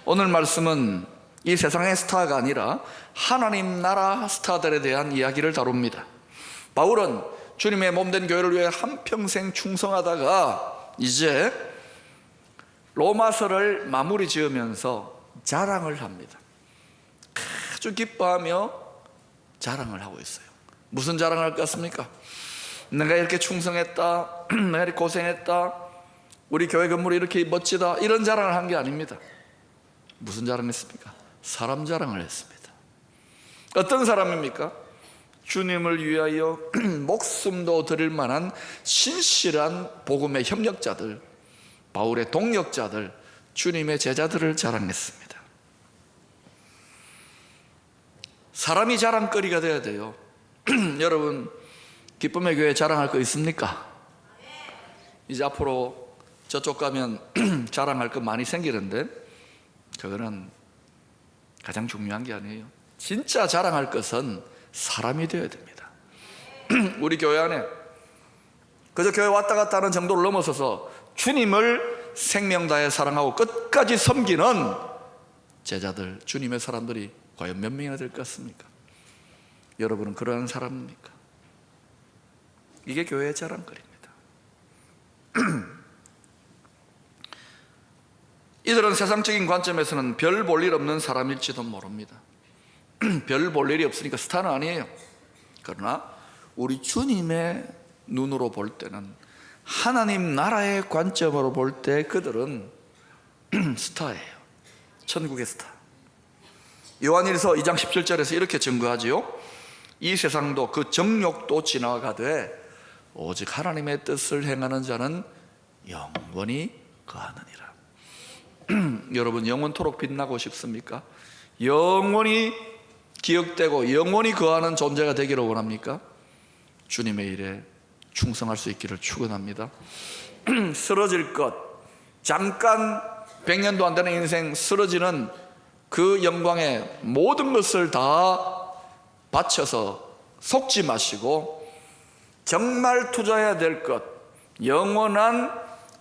오늘 말씀은 이 세상의 스타가 아니라 하나님 나라 스타들에 대한 이야기를 다룹니다. 바울은 주님의 몸된 교회를 위해 한평생 충성하다가 이제 로마서를 마무리 지으면서 자랑을 합니다. 아주 기뻐하며 자랑을 하고 있어요. 무슨 자랑을 할 것 같습니까? 내가 이렇게 충성했다, 내가 이렇게 고생했다, 우리 교회 건물이 이렇게 멋지다, 이런 자랑을 한 게 아닙니다. 무슨 자랑을 했습니까? 사람 자랑을 했습니다. 어떤 사람입니까? 주님을 위하여 목숨도 드릴 만한 신실한 복음의 협력자들, 바울의 동역자들, 주님의 제자들을 자랑했습니다. 사람이 자랑거리가 돼야 돼요. 여러분, 기쁨의 교회 자랑할 거 있습니까? 이제 앞으로 저쪽 가면 자랑할 거 많이 생기는데 그거는 가장 중요한 게 아니에요. 진짜 자랑할 것은 사람이 되어야 됩니다. 우리 교회 안에 그저 교회 왔다 갔다 하는 정도를 넘어서서 주님을 생명 다해 사랑하고 끝까지 섬기는 제자들, 주님의 사람들이 과연 몇 명이나 될 것 같습니까? 여러분은 그러한 사람입니까? 이게 교회의 자랑거리입니다. 이들은 세상적인 관점에서는 별 볼 일 없는 사람일지도 모릅니다. 별 볼 일이 없으니까 스타는 아니에요. 그러나 우리 주님의 눈으로 볼 때는, 하나님 나라의 관점으로 볼 때 그들은 스타예요. 천국의 스타. 요한일서 2장 17절에서 이렇게 증거하지요. 이 세상도 그 정욕도 지나가되 오직 하나님의 뜻을 행하는 자는 영원히 거하느니라. 여러분, 영원토록 빛나고 싶습니까? 영원히 기억되고 영원히 거하는 존재가 되기를 원합니까? 주님의 일에 충성할 수 있기를 축원합니다. 쓰러질 것, 잠깐 100년도 안 되는 인생 쓰러지는 그 영광에 모든 것을 다 바쳐서 속지 마시고 정말 투자해야 될 것, 영원한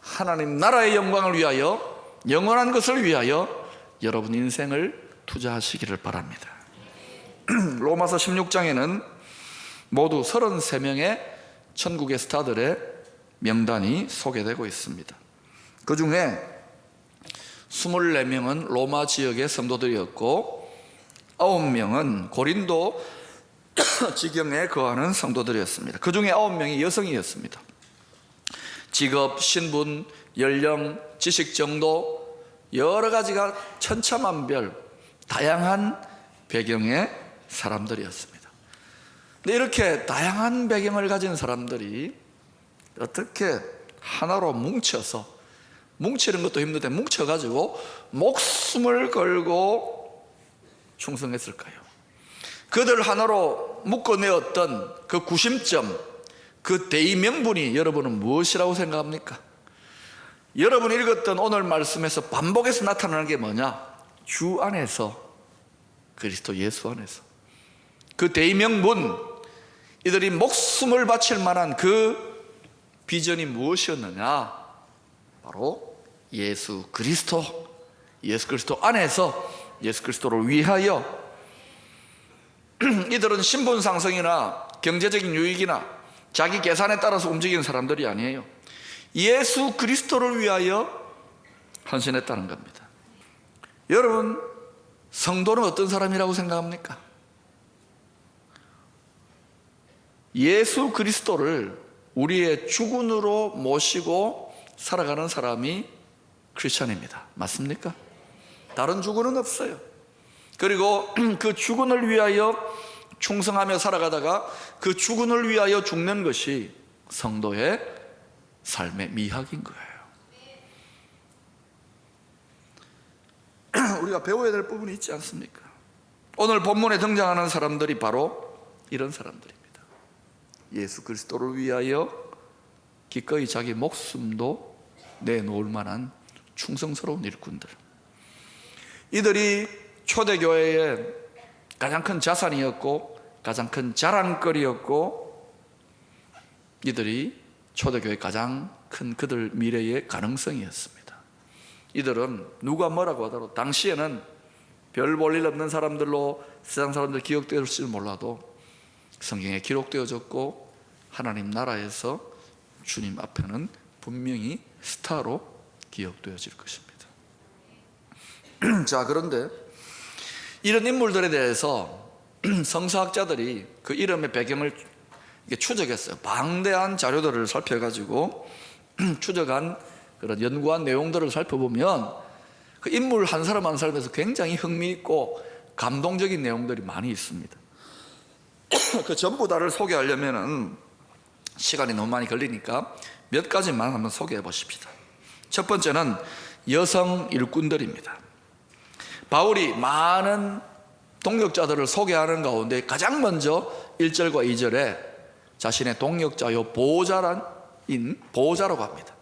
하나님 나라의 영광을 위하여, 영원한 것을 위하여 여러분 인생을 투자하시기를 바랍니다. 로마서 16장에는 모두 33명의 천국의 스타들의 명단이 소개되고 있습니다. 그 중에 24명은 로마 지역의 성도들이었고 9명은 고린도 지경에 거하는 성도들이었습니다. 그 중에 9명이 여성이었습니다. 직업, 신분, 연령, 지식 정도 여러 가지가 천차만별 다양한 배경의 사람들이었습니다. 근데 이렇게 다양한 배경을 가진 사람들이 어떻게 하나로 뭉쳐서, 뭉치는 것도 힘든데 뭉쳐가지고 목숨을 걸고 충성했을까요? 그들 하나로 묶어내었던 그 구심점, 그 대의명분이 여러분은 무엇이라고 생각합니까? 여러분이 읽었던 오늘 말씀에서 반복해서 나타나는 게 뭐냐? 주 안에서, 그리스도 예수 안에서 그 대의명분, 이들이 목숨을 바칠 만한 그 비전이 무엇이었느냐? 바로 예수 그리스도, 예수 그리스도 안에서 예수 그리스도를 위하여. 이들은 신분 상승이나 경제적인 유익이나 자기 계산에 따라서 움직이는 사람들이 아니에요. 예수 그리스도를 위하여 헌신했다는 겁니다. 여러분, 성도는 어떤 사람이라고 생각합니까? 예수 그리스도를 우리의 주군으로 모시고 살아가는 사람이 크리스천입니다. 맞습니까? 다른 주군은 없어요. 그리고 그 주군을 위하여 충성하며 살아가다가 그 주군을 위하여 죽는 것이 성도의 삶의 미학인 거예요. 우리가 배워야 될 부분이 있지 않습니까? 오늘 본문에 등장하는 사람들이 바로 이런 사람들입니다. 예수 그리스도를 위하여 기꺼이 자기 목숨도 내놓을 만한 충성스러운 일꾼들. 이들이 초대교회의 가장 큰 자산이었고 가장 큰 자랑거리였고, 이들이 초대교회의 가장 큰 그들 미래의 가능성이었습니다. 이들은 누가 뭐라고 하더라도 당시에는 별 볼 일 없는 사람들로 세상 사람들 기억되었을지 몰라도 성경에 기록되어졌고 하나님 나라에서 주님 앞에는 분명히 스타로 기억되어질 것입니다. 자, 그런데 이런 인물들에 대해서 성서학자들이 그 이름의 배경을 추적했어요. 방대한 자료들을 살펴가지고 추적한 그런 연구한 내용들을 살펴보면 그 인물 한 사람 한 사람에서 굉장히 흥미있고 감동적인 내용들이 많이 있습니다. 그 전부 다를 소개하려면은 시간이 너무 많이 걸리니까 몇 가지만 한번 소개해 보십시다. 첫 번째는 여성 일꾼들입니다. 바울이 많은 동역자들을 소개하는 가운데 가장 먼저 1절과 2절에 자신의 동역자요 보호자라고 합니다.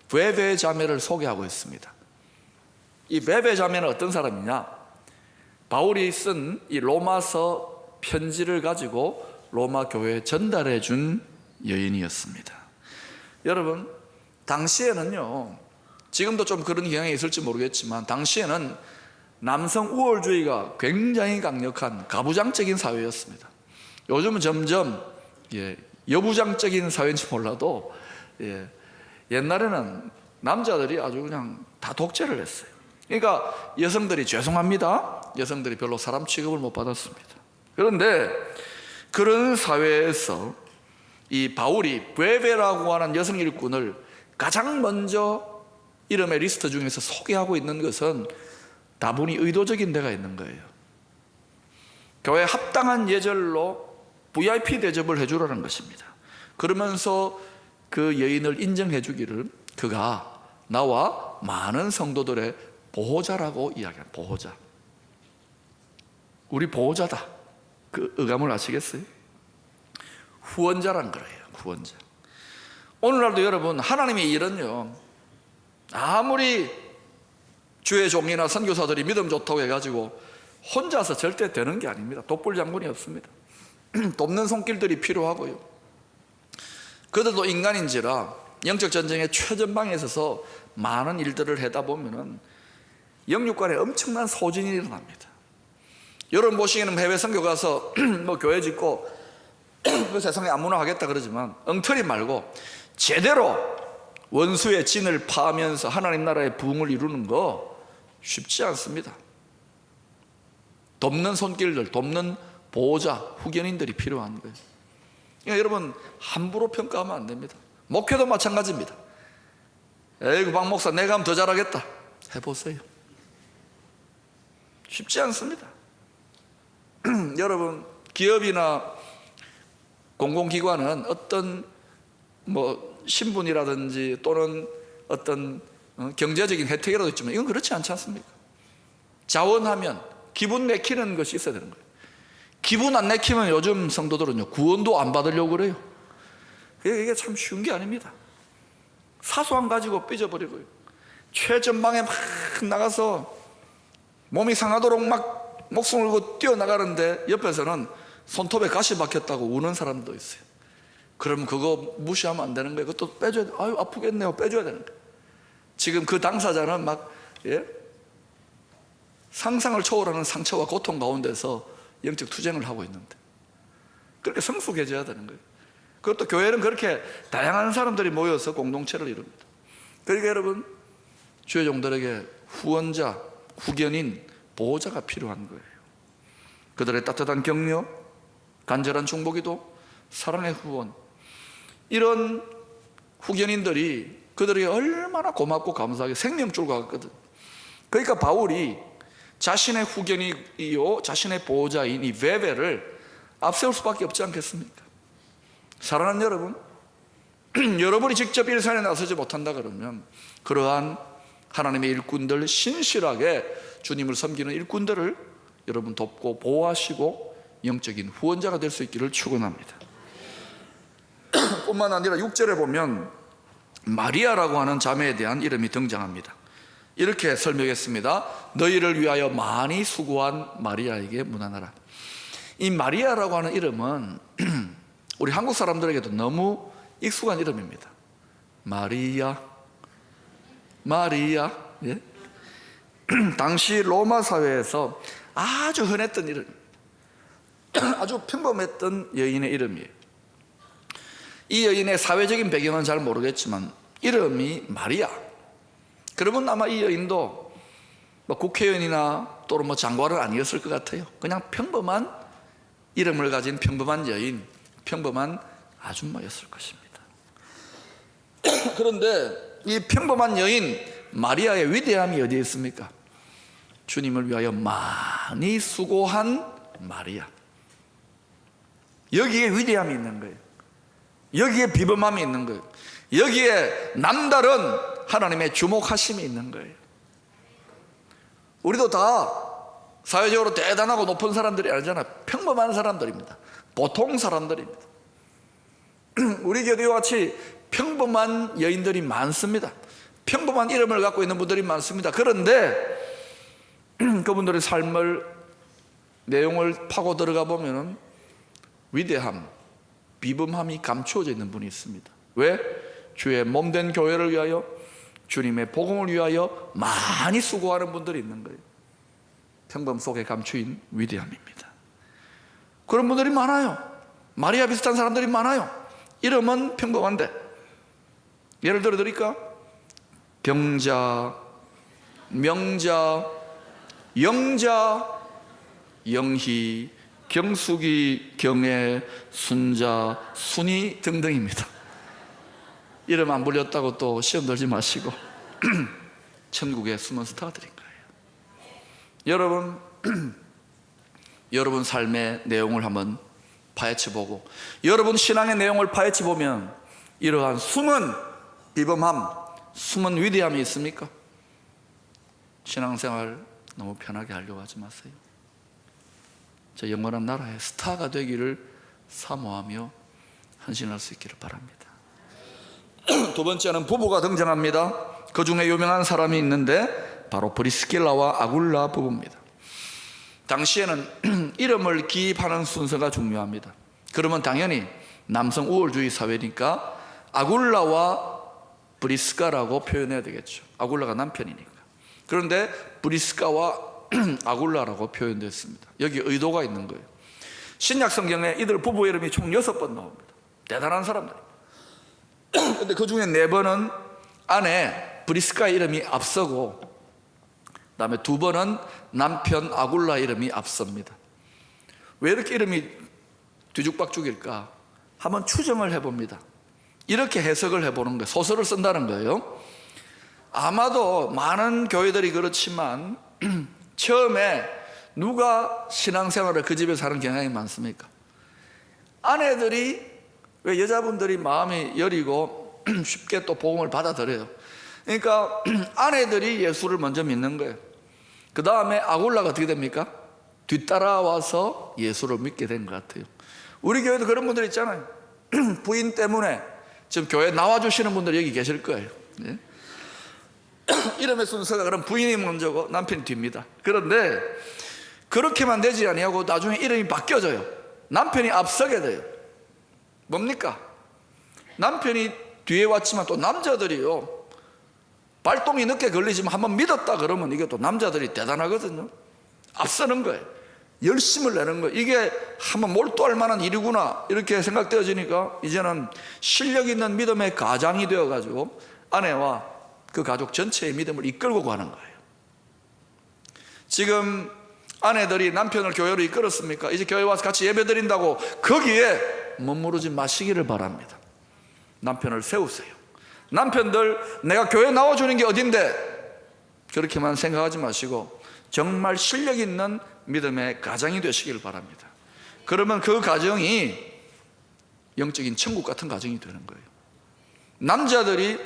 베베 자매를 소개하고 있습니다. 이 베베 자매는 어떤 사람이냐? 바울이 쓴 이 로마서 편지를 가지고 로마 교회에 전달해 준 여인이었습니다. 여러분, 당시에는요, 지금도 좀 그런 경향이 있을지 모르겠지만 당시에는 남성 우월주의가 굉장히 강력한 가부장적인 사회였습니다. 요즘은 점점 여부장적인 사회인지 몰라도 옛날에는 남자들이 아주 그냥 다 독재를 했어요. 그러니까 여성들이 죄송합니다, 여성들이 별로 사람 취급을 못 받았습니다. 그런데 그런 사회에서 이 바울이 베베라고 하는 여성 일꾼을 가장 먼저 이름의 리스트 중에서 소개하고 있는 것은 다분히 의도적인 데가 있는 거예요. 교회에 합당한 예절로 VIP 대접을 해주라는 것입니다. 그러면서 그 여인을 인정해 주기를 그가 나와 많은 성도들의 보호자라고 이야기합니다. 보호자. 우리 보호자다. 그 의감을 아시겠어요? 후원자란 거예요. 후원자. 오늘날도 여러분, 하나님의 일은요, 아무리 주의 종이나 선교사들이 믿음 좋다고 해가지고 혼자서 절대 되는 게 아닙니다. 독불 장군이 없습니다. 돕는 손길들이 필요하고요. 그들도 인간인지라 영적 전쟁의 최전방에 있어서 많은 일들을 하다 보면은 영육간에 엄청난 소진이 일어납니다. 여러분 보시기에는 해외 선교 가서 뭐 교회 짓고 그 세상에 아무나 하겠다 그러지만 엉터리 말고 제대로 원수의 진을 파하면서 하나님 나라의 부흥을 이루는 거 쉽지 않습니다. 돕는 손길들, 돕는 보호자, 후견인들이 필요한 거예요. 그러니까 여러분, 함부로 평가하면 안 됩니다. 목회도 마찬가지입니다. 에이구, 박 목사 내가 하면 더 잘하겠다 해보세요. 쉽지 않습니다. 여러분, 기업이나 공공기관은 어떤 신분이라든지 또는 어떤 경제적인 혜택이라도 있지만 이건 그렇지 않지 않습니까? 자원하면 기분 내키는 것이 있어야 되는 거예요. 기분 안 내키면 요즘 성도들은요, 구원도 안 받으려고 그래요. 이게 참 쉬운 게 아닙니다. 사소한 가지고 삐져버리고요, 최전방에 막 나가서 몸이 상하도록 막 목숨을 걸고 뛰어나가는데 옆에서는 손톱에 가시 박혔다고 우는 사람도 있어요. 그러면 그거 무시하면 안 되는 거예요. 그것도 빼줘야 돼요. 아유, 아프겠네요. 빼줘야 되는 거예요. 지금 그 당사자는 막 상상을 초월하는 상처와 고통 가운데서 영적 투쟁을 하고 있는데 그렇게 성숙해져야 되는 거예요. 그것도 교회는 그렇게 다양한 사람들이 모여서 공동체를 이룹니다. 그러니까 여러분, 주의 종들에게 후원자, 후견인, 보호자가 필요한 거예요. 그들의 따뜻한 격려, 간절한 중보기도, 사랑의 후원, 이런 후견인들이 그들에게 얼마나 고맙고 감사하게 생명줄과 같거든. 그러니까 바울이 자신의 후견이요, 자신의 보호자인 이 베베를 앞세울 수밖에 없지 않겠습니까? 사랑하는 여러분, 여러분이 직접 일선에 나서지 못한다 그러면 그러한 하나님의 일꾼들, 신실하게 주님을 섬기는 일꾼들을 여러분 돕고 보호하시고 영적인 후원자가 될 수 있기를 축원합니다. 뿐만 아니라 6절에 보면 마리아라고 하는 자매에 대한 이름이 등장합니다. 이렇게 설명했습니다. 너희를 위하여 많이 수고한 마리아에게 문안하라. 이 마리아라고 하는 이름은 우리 한국 사람들에게도 너무 익숙한 이름입니다. 마리아, 마리아. 당시 로마 사회에서 아주 흔했던 이름, 아주 평범했던 여인의 이름이에요. 이 여인의 사회적인 배경은 잘 모르겠지만 이름이 마리아. 그러면 아마 이 여인도 뭐 국회의원이나 또는 뭐 장관은 아니었을 것 같아요. 그냥 평범한 이름을 가진 평범한 여인, 평범한 아줌마였을 것입니다. 그런데 이 평범한 여인 마리아의 위대함이 어디에 있습니까? 주님을 위하여 많이 수고한 마리아. 여기에 위대함이 있는 거예요. 여기에 비범함이 있는 거예요. 여기에 남다른 하나님의 주목하심이 있는 거예요. 우리도 다 사회적으로 대단하고 높은 사람들이 아니잖아요. 평범한 사람들입니다. 보통 사람들입니다. 우리 교회와 같이 평범한 여인들이 많습니다. 평범한 이름을 갖고 있는 분들이 많습니다. 그런데 그분들의 삶을 내용을 파고 들어가 보면 위대함, 비범함이 감추어져 있는 분이 있습니다. 왜? 주의 몸된 교회를 위하여, 주님의 복음을 위하여 많이 수고하는 분들이 있는 거예요. 평범 속에 감추인 위대함입니다. 그런 분들이 많아요. 마리아 비슷한 사람들이 많아요. 이름은 평범한데, 예를 들어 드릴까? 병자, 명자, 영자, 영희, 경숙이, 경애, 순자, 순이 등등입니다. 이름 안 불렸다고 또 시험 들지 마시고 천국의 숨은 스타들인 거예요. 여러분 삶의 내용을 한번 파헤쳐보고, 여러분 신앙의 내용을 파헤쳐보면 이러한 숨은 비범함, 숨은 위대함이 있습니까? 신앙생활 너무 편하게 하려고 하지 마세요. 저 영원한 나라의 스타가 되기를 사모하며 헌신할 수 있기를 바랍니다. 두 번째는 부부가 등장합니다. 그 중에 유명한 사람이 있는데 바로 브리스길라와 아굴라 부부입니다. 당시에는 이름을 기입하는 순서가 중요합니다. 그러면 당연히 남성 우월주의 사회니까 아굴라와 브리스가라고 표현해야 되겠죠. 아굴라가 남편이니까. 그런데 브리스가와 아굴라라고 표현됐습니다. 여기 의도가 있는 거예요. 신약 성경에 이들 부부 이름이 총 6번 나옵니다. 대단한 사람들. 근데 그 중에 4번은 아내 브리스가의 이름이 앞서고, 그 다음에 2번은 남편 아굴라 이름이 앞섭니다. 왜 이렇게 이름이 뒤죽박죽일까? 한번 추정을 해봅니다. 이렇게 해석을 해보는 거예요. 소설을 쓴다는 거예요. 아마도 많은 교회들이 그렇지만 처음에 누가 신앙생활을 그 집에서 하는 경향이 많습니까? 아내들이, 왜 여자분들이 마음이 여리고 쉽게 또 복음을 받아들여요. 그러니까 아내들이 예수를 먼저 믿는 거예요. 그 다음에 아굴라가 어떻게 됩니까? 뒤따라와서 예수를 믿게 된 것 같아요. 우리 교회도 그런 분들 있잖아요. 부인 때문에 지금 교회 나와주시는 분들 여기 계실 거예요. 네? 이름의 순서가 그럼 부인이 먼저고 남편이 뒤입니다. 그런데 그렇게만 되지 아니하고 나중에 이름이 바뀌어져요. 남편이 앞서게 돼요. 뭡니까? 남편이 뒤에 왔지만 또 남자들이요, 발동이 늦게 걸리지만 한번 믿었다 그러면 이게 또 남자들이 대단하거든요. 앞서는 거예요. 열심을 내는 거예요. 이게 한번 몰두할 만한 일이구나 이렇게 생각되어지니까 이제는 실력 있는 믿음의 가장이 되어가지고 아내와 그 가족 전체의 믿음을 이끌고 가는 거예요. 지금 아내들이 남편을 교회로 이끌었습니까? 이제 교회 와서 같이 예배 드린다고 거기에 머무르지 마시기를 바랍니다. 남편을 세우세요. 남편들 내가 교회 나와주는 게 어딘데 그렇게만 생각하지 마시고 정말 실력 있는 믿음의 가장이 되시길 바랍니다. 그러면 그 가정이 영적인 천국 같은 가정이 되는 거예요. 남자들이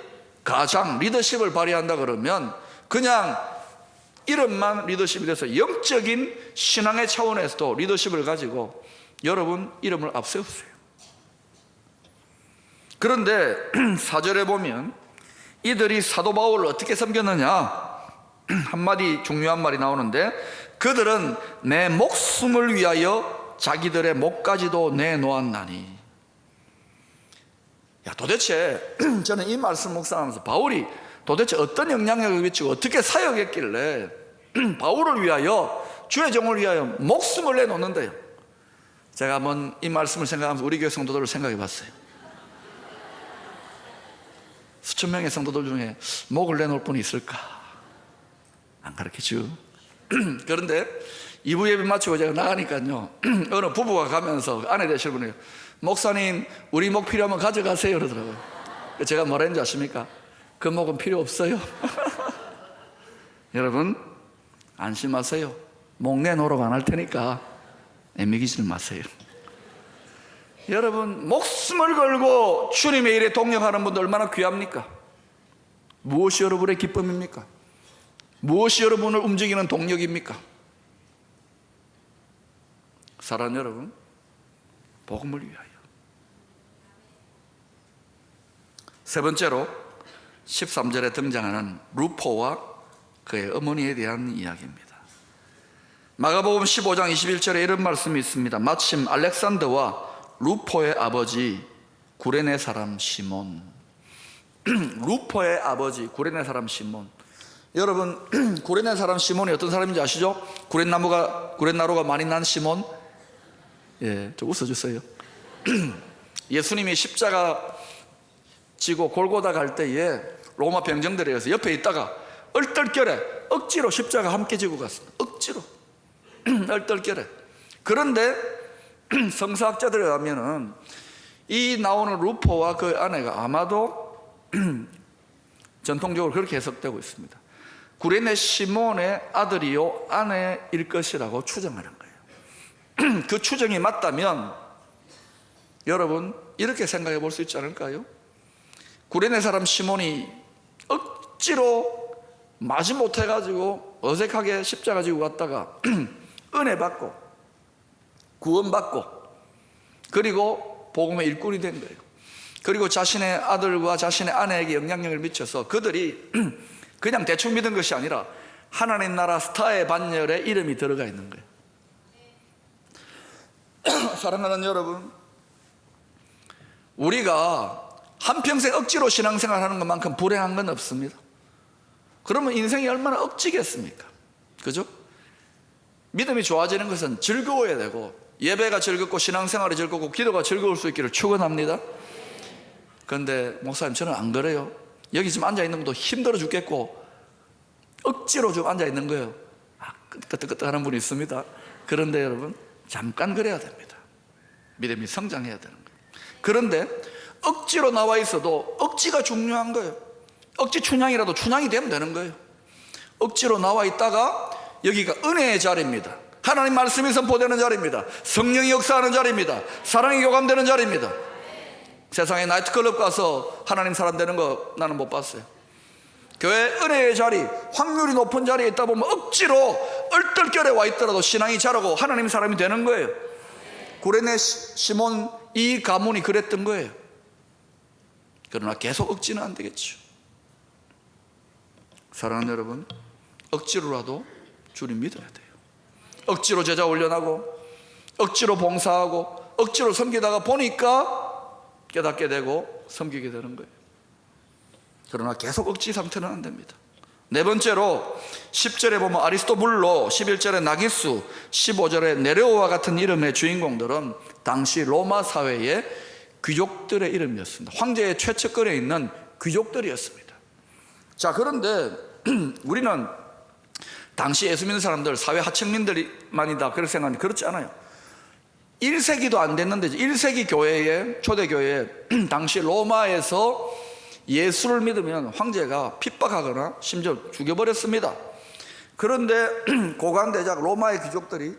가장 리더십을 발휘한다 그러면 그냥 이름만 리더십이 돼서 영적인 신앙의 차원에서도 리더십을 가지고 여러분 이름을 앞세우세요. 그런데 4절에 보면 이들이 사도 바울을 어떻게 섬겼느냐, 한마디 중요한 말이 나오는데 그들은 내 목숨을 위하여 자기들의 목까지도 내놓았나니. 야, 도대체 저는 이 말씀 묵상하면서 바울이 도대체 어떤 영향력을 미치고 어떻게 사역했길래 바울을 위하여, 주의 종을 위하여 목숨을 내놓는데요. 제가 한번 이 말씀을 생각하면서 우리 교회 성도들을 생각해 봤어요. 수천 명의 성도들 중에 목을 내놓을 분이 있을까? 안 가르치죠. 그런데 2부 예배 마치고 제가 나가니까요, 어느 부부가 가면서 아내 되실 분이에요. 목사님, 우리 목 필요하면 가져가세요 그러더라고요. 제가 뭐라 했는지 아십니까? 그 목은 필요 없어요. 여러분 안심하세요. 목 내놓으라고 안 할 테니까 애매기질 마세요. 여러분, 목숨을 걸고 주님의 일에 동역하는 분들 얼마나 귀합니까? 무엇이 여러분의 기쁨입니까? 무엇이 여러분을 움직이는 동력입니까? 사랑하는 여러분, 복음을 위하여. 세 번째로 13절에 등장하는 루포와 그의 어머니에 대한 이야기입니다. 마가복음 15장 21절에 이런 말씀이 있습니다. 마침 알렉산더와 루포의 아버지 구레네 사람 시몬. 루포의 아버지 구레네 사람 시몬. 여러분, 구레네 사람 시몬이 어떤 사람인지 아시죠? 구렛나루가 많이 난 시몬. 예, 좀 웃어주세요. 예수님이 십자가 지고 골고다 갈 때에 로마 병정들에 의해서 옆에 있다가 얼떨결에 억지로 십자가 함께 지고 갔습니다. 억지로. 얼떨결에. 그런데 성서학자들에 의하면은 이 나오는 루포와 그 아내가 아마도 전통적으로 그렇게 해석되고 있습니다. 구레네 시몬의 아들이요 아내일 것이라고 추정하는 거예요. 그 추정이 맞다면 여러분 이렇게 생각해 볼 수 있지 않을까요? 구레네 사람 시몬이 억지로 마지못해 가지고 어색하게 십자가 지고 갔다가 은혜 받고 구원받고 그리고 복음의 일꾼이 된 거예요. 그리고 자신의 아들과 자신의 아내에게 영향력을 미쳐서 그들이 그냥 대충 믿은 것이 아니라 하나님 나라 스타의 반열에 이름이 들어가 있는 거예요. 사랑하는 여러분, 우리가 한평생 억지로 신앙생활 하는 것만큼 불행한 건 없습니다. 그러면 인생이 얼마나 억지겠습니까? 그죠? 믿음이 좋아지는 것은 즐거워야 되고 예배가 즐겁고 신앙생활이 즐겁고 기도가 즐거울 수 있기를 축원합니다. 그런데 목사님 저는 안 그래요. 여기 지금 앉아있는 것도 힘들어 죽겠고 억지로 좀 앉아있는 거예요. 끄떡끄떡하는 분이 있습니다. 그런데 여러분 잠깐 그래야 됩니다. 믿음이 성장해야 되는 거예요. 그런데 억지로 나와 있어도 억지가 중요한 거예요. 억지 춘향이라도 춘향이 되면 되는 거예요. 억지로 나와 있다가 여기가 은혜의 자리입니다. 하나님 말씀이 선포되는 자리입니다. 성령이 역사하는 자리입니다. 사랑이 교감되는 자리입니다. 세상에 나이트클럽 가서 하나님 사람 되는 거 나는 못 봤어요. 교회 은혜의 자리, 확률이 높은 자리에 있다 보면 억지로 얼떨결에 와 있더라도 신앙이 자라고 하나님 사람이 되는 거예요. 구레네 시몬 이 가문이 그랬던 거예요. 그러나 계속 억지는 안 되겠죠. 사랑하는 여러분, 억지로라도 주님 믿어야 돼요. 억지로 제자 훈련하고 억지로 봉사하고 억지로 섬기다가 보니까 깨닫게 되고 섬기게 되는 거예요. 그러나 계속 억지 상태는 안 됩니다. 네 번째로 10절에 보면 아리스토불로, 11절에 나기수, 15절에 네레오와 같은 이름의 주인공들은 당시 로마 사회의 귀족들의 이름이었습니다. 황제의 최측근에 있는 귀족들이었습니다. 자, 그런데 우리는 당시 예수 믿는 사람들 사회 하층민들만이다 그렇게 생각하는데 그렇지 않아요. 1세기도 안 됐는데 1세기 교회에, 초대교회에 당시 로마에서 예수를 믿으면 황제가 핍박하거나 심지어 죽여버렸습니다. 그런데 고관대작 로마의 귀족들이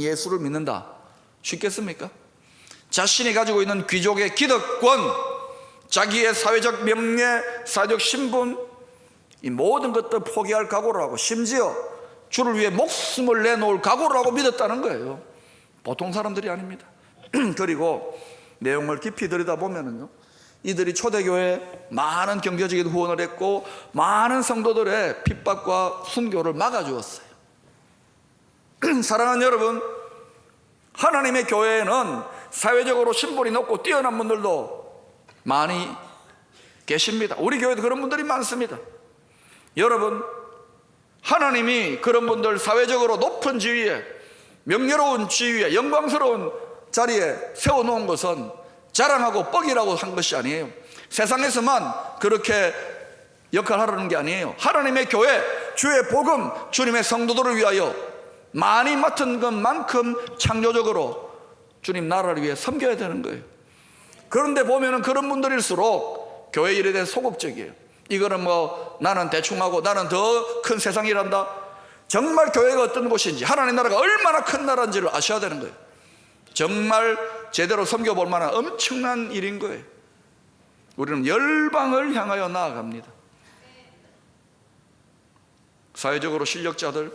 예수를 믿는다 쉽겠습니까? 자신이 가지고 있는 귀족의 기득권, 자기의 사회적 명예, 사회적 신분, 이 모든 것들 포기할 각오를 하고 심지어 주를 위해 목숨을 내놓을 각오를 하고 믿었다는 거예요. 보통 사람들이 아닙니다. 그리고 내용을 깊이 들여다보면요, 이들이 초대교회에 많은 경제적인 후원을 했고 많은 성도들의 핍박과 순교를 막아주었어요. 사랑하는 여러분, 하나님의 교회에는 사회적으로 신분이 높고 뛰어난 분들도 많이 계십니다. 우리 교회도 그런 분들이 많습니다. 여러분, 하나님이 그런 분들 사회적으로 높은 지위에, 명예로운 지위에, 영광스러운 자리에 세워놓은 것은 자랑하고 뻑이라고 한 것이 아니에요. 세상에서만 그렇게 역할하라는 게 아니에요. 하나님의 교회, 주의 복음, 주님의 성도들을 위하여 많이 맡은 것만큼 창조적으로 주님 나라를 위해 섬겨야 되는 거예요. 그런데 보면은 그런 분들일수록 교회 일에 대해 소극적이에요. 이거는 뭐 나는 대충 하고 나는 더 큰 세상이란다. 정말 교회가 어떤 곳인지, 하나님 나라가 얼마나 큰 나라인지를 아셔야 되는 거예요. 정말 제대로 섬겨볼 만한 엄청난 일인 거예요. 우리는 열방을 향하여 나아갑니다. 사회적으로 실력자들,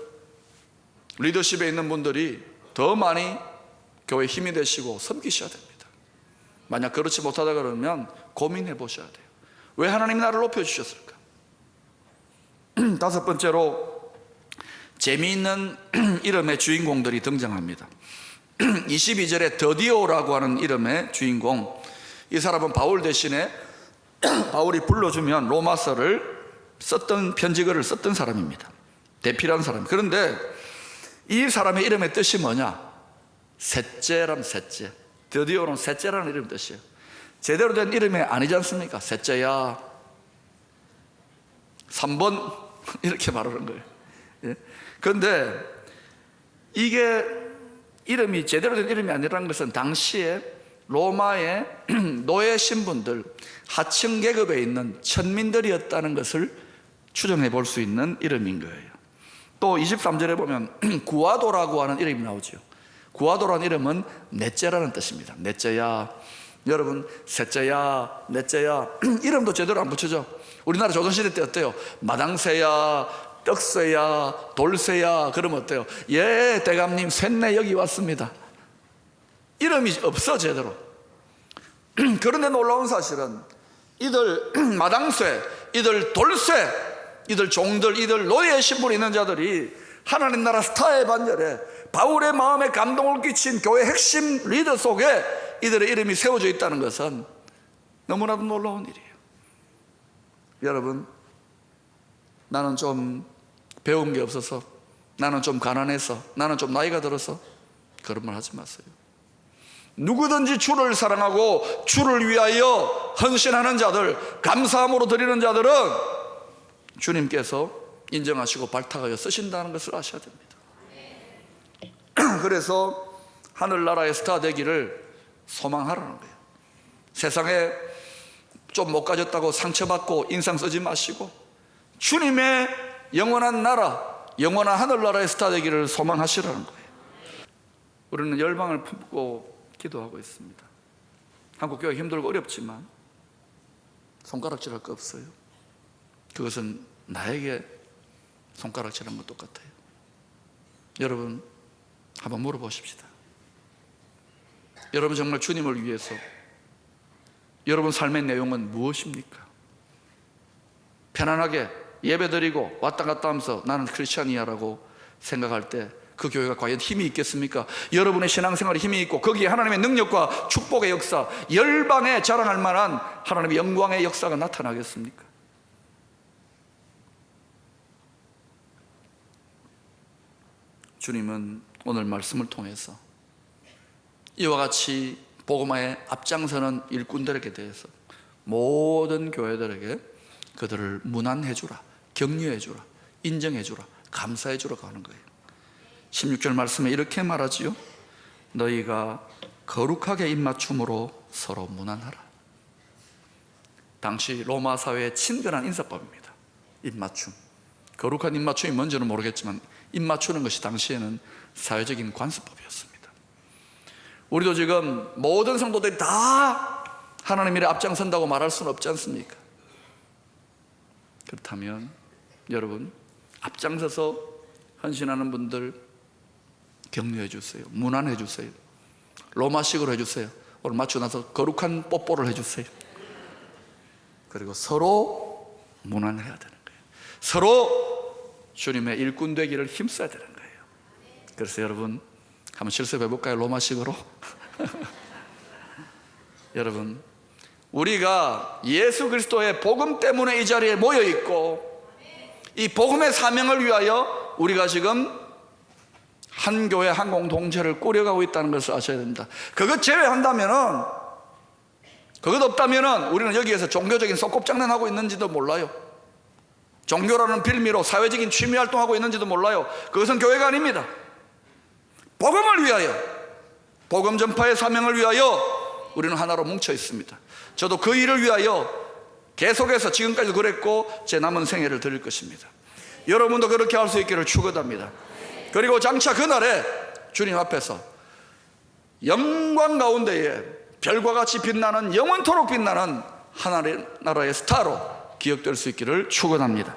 리더십에 있는 분들이 더 많이 교회에 힘이 되시고 섬기셔야 됩니다. 만약 그렇지 못하다 그러면 고민해 보셔야 돼요. 왜 하나님이 나를 높여주셨을까? 다섯 번째로 재미있는 이름의 주인공들이 등장합니다. 22절에 더디오라고 하는 이름의 주인공, 이 사람은 바울 대신에 바울이 불러주면 로마서를 썼던, 편지글을 썼던 사람입니다. 대필한 사람. 그런데 이 사람의 이름의 뜻이 뭐냐? 셋째라는, 셋째. 더디오는 셋째라는 이름 뜻이에요. 제대로 된 이름이 아니지 않습니까? 셋째야 3번 이렇게 말하는 거예요. 예? 그런데 이게 이름이 제대로 된 이름이 아니라는 것은 당시에 로마의 노예 신분들, 하층 계급에 있는 천민들이었다는 것을 추정해 볼 수 있는 이름인 거예요. 또 23절에 보면 구아도라고 하는 이름이 나오죠. 구아도라는 이름은 넷째라는 뜻입니다. 넷째야. 여러분, 셋째야, 넷째야 이름도 제대로 안 붙여져. 우리나라 조선시대 때 어때요? 마당새야, 떡새야, 돌새야 그러면 어때요? 예, 대감님 쇳내 여기 왔습니다. 이름이 없어 제대로. 그런데 놀라운 사실은 이들 마당새, 이들 돌새, 이들 종들, 이들 노예 신분이 있는 자들이 하나님 나라 스타의 반열에 바울의 마음에 감동을 끼친 교회 핵심 리더 속에 이들의 이름이 세워져 있다는 것은 너무나도 놀라운 일이에요. 여러분, 나는 좀 배운 게 없어서, 나는 좀 가난해서, 나는 좀 나이가 들어서 그런 말 하지 마세요. 누구든지 주를 사랑하고 주를 위하여 헌신하는 자들, 감사함으로 드리는 자들은 주님께서 인정하시고 발탁하여 쓰신다는 것을 아셔야 됩니다. 그래서 하늘나라의 스타 되기를 소망하라는 거예요. 세상에 좀 못 가졌다고 상처받고 인상 쓰지 마시고 주님의 영원한 나라, 영원한 하늘나라의 스타 되기를 소망하시라는 거예요. 우리는 열방을 품고 기도하고 있습니다. 한국교회 힘들고 어렵지만 손가락질할 거 없어요. 그것은 나에게 손가락질한 것 똑같아요. 여러분, 한번 물어보십시다. 여러분 정말 주님을 위해서 여러분 삶의 내용은 무엇입니까? 편안하게 예배드리고 왔다 갔다 하면서 나는 크리스찬이야라고 생각할 때 그 교회가 과연 힘이 있겠습니까? 여러분의 신앙생활에 힘이 있고 거기에 하나님의 능력과 축복의 역사, 열방에 자랑할 만한 하나님의 영광의 역사가 나타나겠습니까? 주님은 오늘 말씀을 통해서 이와 같이 복음화에 앞장서는 일꾼들에게 대해서 모든 교회들에게 그들을 문안해 주라, 격려해 주라, 인정해 주라, 감사해 주라고 하는 거예요. 16절 말씀에 이렇게 말하지요. 너희가 거룩하게 입맞춤으로 서로 문안하라. 당시 로마 사회의 친근한 인사법입니다. 입맞춤. 거룩한 입맞춤이 뭔지는 모르겠지만 입맞추는 것이 당시에는 사회적인 관습법이었습니다. 우리도 지금 모든 성도들이 다 하나님 일에 앞장선다고 말할 수는 없지 않습니까? 그렇다면 여러분, 앞장서서 헌신하는 분들 격려해 주세요. 문안해 주세요. 로마식으로 해주세요. 오늘 맞추고 나서 거룩한 뽀뽀를 해주세요. 그리고 서로 문안해야 되는 거예요. 서로 주님의 일꾼 되기를 힘써야 되는 거예요. 그래서 여러분 한번 실습해 볼까요? 로마식으로. 여러분, 우리가 예수 그리스도의 복음 때문에 이 자리에 모여 있고 이 복음의 사명을 위하여 우리가 지금 한 교회 한 공동체를 꾸려가고 있다는 것을 아셔야 됩니다. 그것 제외한다면은, 그것 없다면은 우리는 여기에서 종교적인 소꿉장난하고 있는지도 몰라요. 종교라는 빌미로 사회적인 취미 활동하고 있는지도 몰라요. 그것은 교회가 아닙니다. 복음을 위하여, 복음 전파의 사명을 위하여 우리는 하나로 뭉쳐 있습니다. 저도 그 일을 위하여 계속해서 지금까지도 그랬고 제 남은 생애를 드릴 것입니다. 여러분도 그렇게 할 수 있기를 축원합니다. 그리고 장차 그날에 주님 앞에서 영광 가운데에 별과 같이 빛나는, 영원토록 빛나는 하나님의 나라의 스타로 기억될 수 있기를 축원합니다.